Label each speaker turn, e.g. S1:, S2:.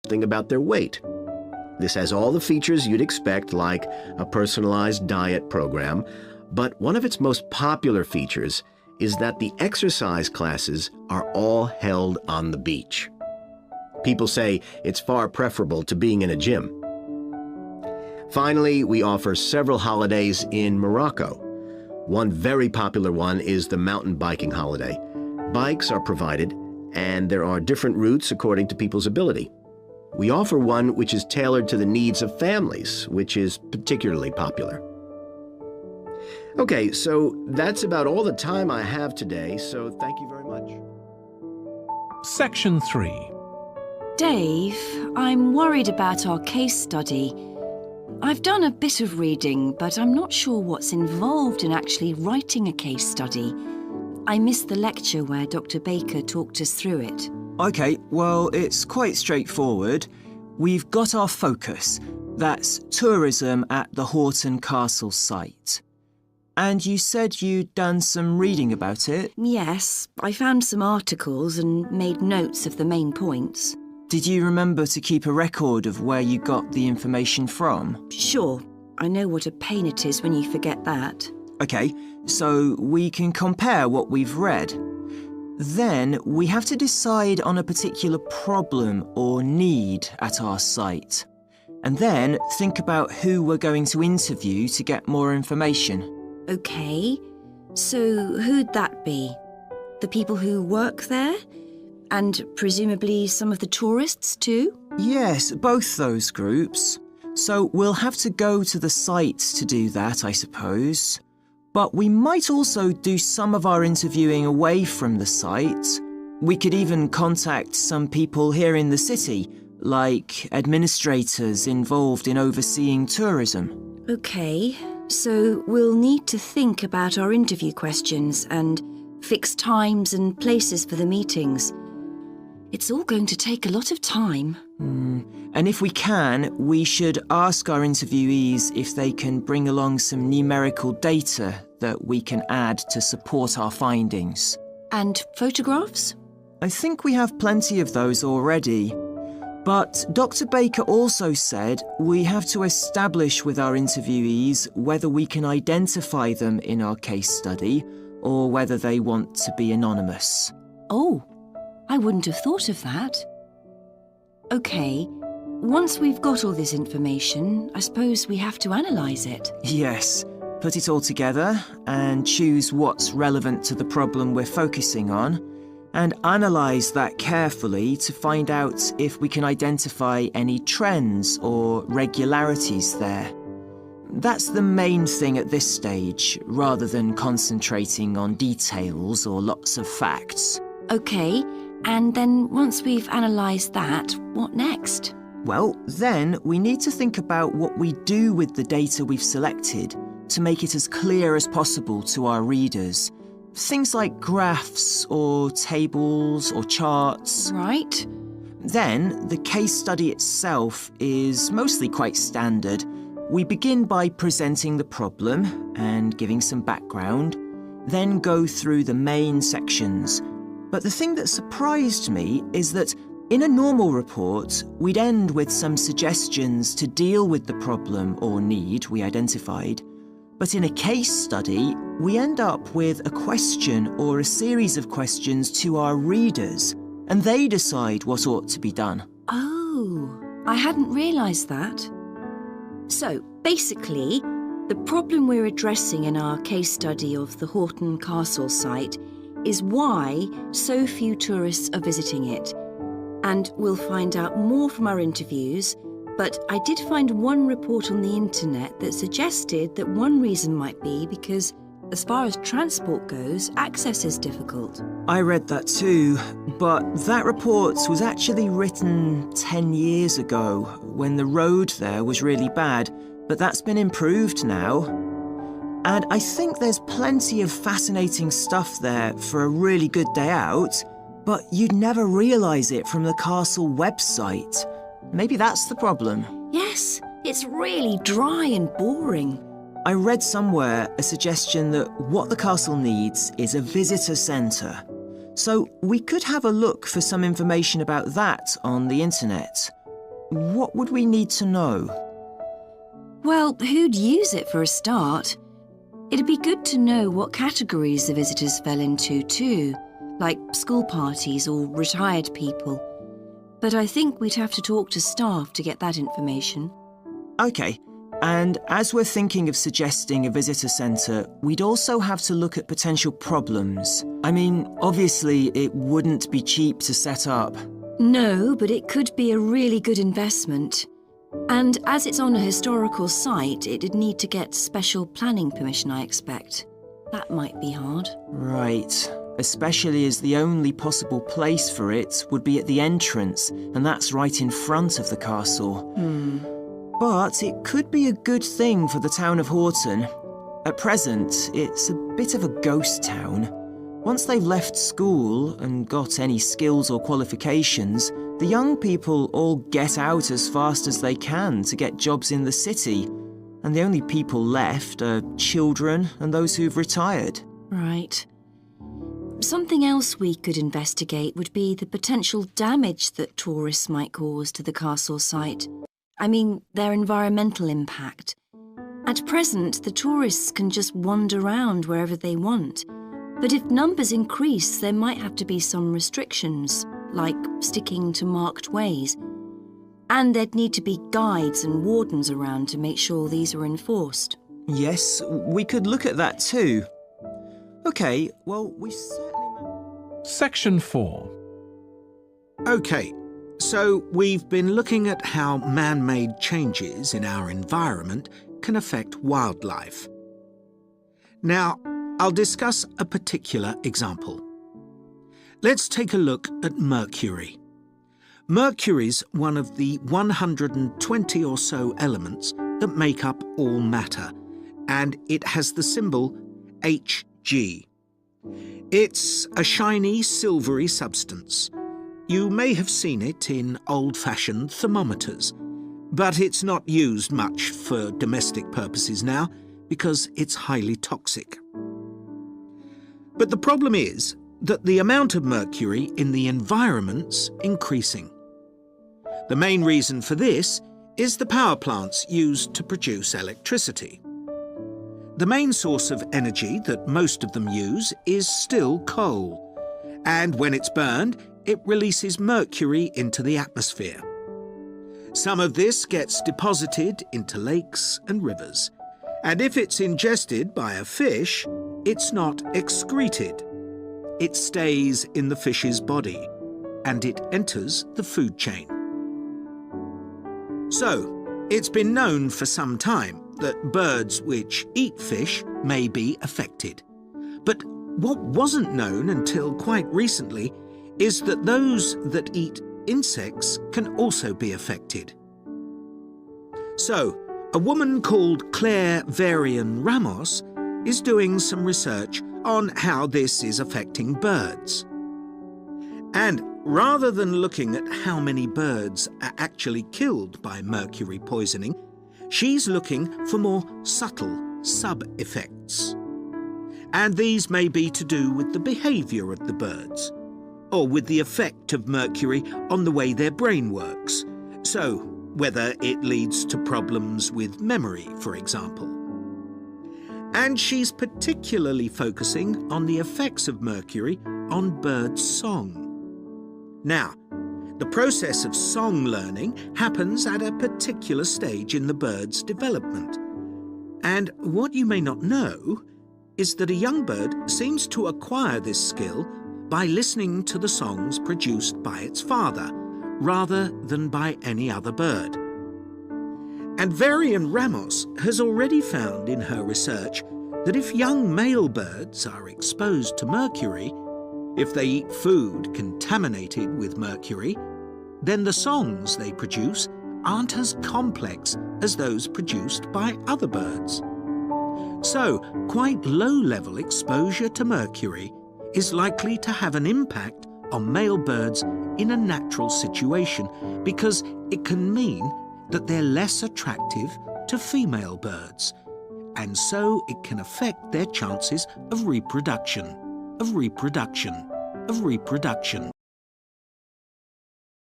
S1: something about their weight. This has all the features you'd expect, like a personalized diet program, but one of its most popular features is that the exercise classes are all held on the beach. People say it's far preferable to being in a gym. Finally, we offer several holidays in Morocco. One very popular one is the mountain biking holiday. Bikes are provided, and there are different routes according to people's ability. We offer one which is tailored to the needs of families, which is particularly popular. Okay, so that's about all the time I have today, so thank you very much.
S2: Section 3.
S3: Dave, I'm worried about our case study. I've done a bit of reading, but I'm not sure what's involved in actually writing a case study. I missed the lecture where Dr. Baker talked us through it.
S4: OK, well, it's quite straightforward. We've got our focus. That's tourism at the Horton Castle site. And you said you'd done some reading about it?
S3: Yes, I found some articles and made notes of the main points.
S4: Did you remember to keep a record of where you got the information from?
S3: Sure, I know what a pain it is when you forget that.
S4: OK, so we can compare what we've read. Then we have to decide on a particular problem or need at our site. And then think about who we're going to interview to get more information.
S3: OK, so who'd that be? The people who work there? And presumably some of the tourists too?
S4: Yes, both those groups. So we'll have to go to the site to do that, I suppose. But we might also do some of our interviewing away from the site. We could even contact some people here in the city, like administrators involved in overseeing tourism.
S3: OK, so we'll need to think about our interview questions and fix times and places for the meetings. It's all going to take a lot of time.
S4: And if we can, we should ask our interviewees if they can bring along some numerical data that we can add to support our findings.
S3: And photographs?
S4: I think we have plenty of those already. But Dr. Baker also said we have to establish with our interviewees whether we can identify them in our case study or whether they want to be anonymous.
S3: Oh, I wouldn't have thought of that. OK, once we've got all this information, I suppose we have to analyse it.
S4: Yes, put it all together and choose what's relevant to the problem we're focusing on, and analyse that carefully to find out if we can identify any trends or regularities there. That's the main thing at this stage, rather than concentrating on details or lots of facts.
S3: OK, and then once we've analysed that, what next?
S4: Well, then we need to think about what we do with the data we've selected to make it as clear as possible to our readers. Things like graphs or tables or charts.
S3: Right.
S4: Then the case study itself is mostly quite standard. We begin by presenting the problem and giving some background, then go through the main sections. But the thing that surprised me is that in a normal report, we'd end with some suggestions to deal with the problem or need we identified. But in a case study, we end up with a question or a series of questions to our readers, and they decide what ought to be done.
S3: Oh, I hadn't realised that. So, basically, the problem we're addressing in our case study of the Horton Castle site is why so few tourists are visiting it. And we'll find out more from our interviews, but I did find one report on the internet that suggested that one reason might be because, as far as transport goes, access is difficult.
S4: I read that too, but that report was actually written 10 years ago, when the road there was really bad, but that's been improved now. And I think there's plenty of fascinating stuff there for a really good day out, but you'd never realise it from the castle website. Maybe that's the problem.
S3: Yes, it's really dry and boring.
S4: I read somewhere a suggestion that what the castle needs is a visitor centre. So we could have a look for some information about that on the internet. What would we need to know?
S3: Well, who'd use it for a start? It'd be good to know what categories the visitors fell into too, like school parties or retired people. But I think we'd have to talk to staff to get that information.
S4: OK, and as we're thinking of suggesting a visitor centre, we'd also have to look at potential problems. I mean, obviously it wouldn't be cheap to set up.
S3: No, but it could be a really good investment. And as it's on a historical site, it'd need to get special planning permission, I expect. That might be hard.
S4: Right, especially as the only possible place for it would be at the entrance, and that's right in front of the castle. But it could be a good thing for the town of Horton. At present, it's a bit of a ghost town. Once they've left school and got any skills or qualifications, the young people all get out as fast as they can to get jobs in the city, and the only people left are children and those who've retired.
S3: Right. Something else we could investigate would be the potential damage that tourists might cause to the castle site. I mean, their environmental impact. At present, the tourists can just wander around wherever they want. But if numbers increase, there might have to be some restrictions, like sticking to marked ways. And there'd need to be guides and wardens around to make sure these are enforced.
S4: Yes, we could look at that too. OK, well, we certainly...
S2: Section 4.
S5: OK, so we've been looking at how man-made changes in our environment can affect wildlife. Now, I'll discuss a particular example. Let's take a look at mercury. Mercury's one of the 120 or so elements that make up all matter, and it has the symbol Hg. It's a shiny, silvery substance. You may have seen it in old-fashioned thermometers, but it's not used much for domestic purposes now because it's highly toxic. But the problem is that the amount of mercury in the environment's increasing. The main reason for this is the power plants used to produce electricity. The main source of energy that most of them use is still coal, and when it's burned, it releases mercury into the atmosphere. Some of this gets deposited into lakes and rivers, and if it's ingested by a fish, it's not excreted. It stays in the fish's body, and it enters the food chain. So, it's been known for some time that birds which eat fish may be affected. But what wasn't known until quite recently is that those that eat insects can also be affected. So, a woman called Claire Varian Ramos is doing some research on how this is affecting birds. And rather than looking at how many birds are actually killed by mercury poisoning, she's looking for more subtle sub-effects. And these may be to do with the behaviour of the birds, or with the effect of mercury on the way their brain works. So, whether it leads to problems with memory, for example. And she's particularly focusing on the effects of mercury on bird song. Now, the process of song learning happens at a particular stage in the bird's development. And what you may not know is that a young bird seems to acquire this skill by listening to the songs produced by its father, rather than by any other bird. And Varian Ramos has already found in her research that if young male birds are exposed to mercury, if they eat food contaminated with mercury, then the songs they produce aren't as complex as those produced by other birds. So, quite low-level exposure to mercury is likely to have an impact on male birds in a natural situation because it can mean that they're less attractive to female birds, and so it can affect their chances of reproduction.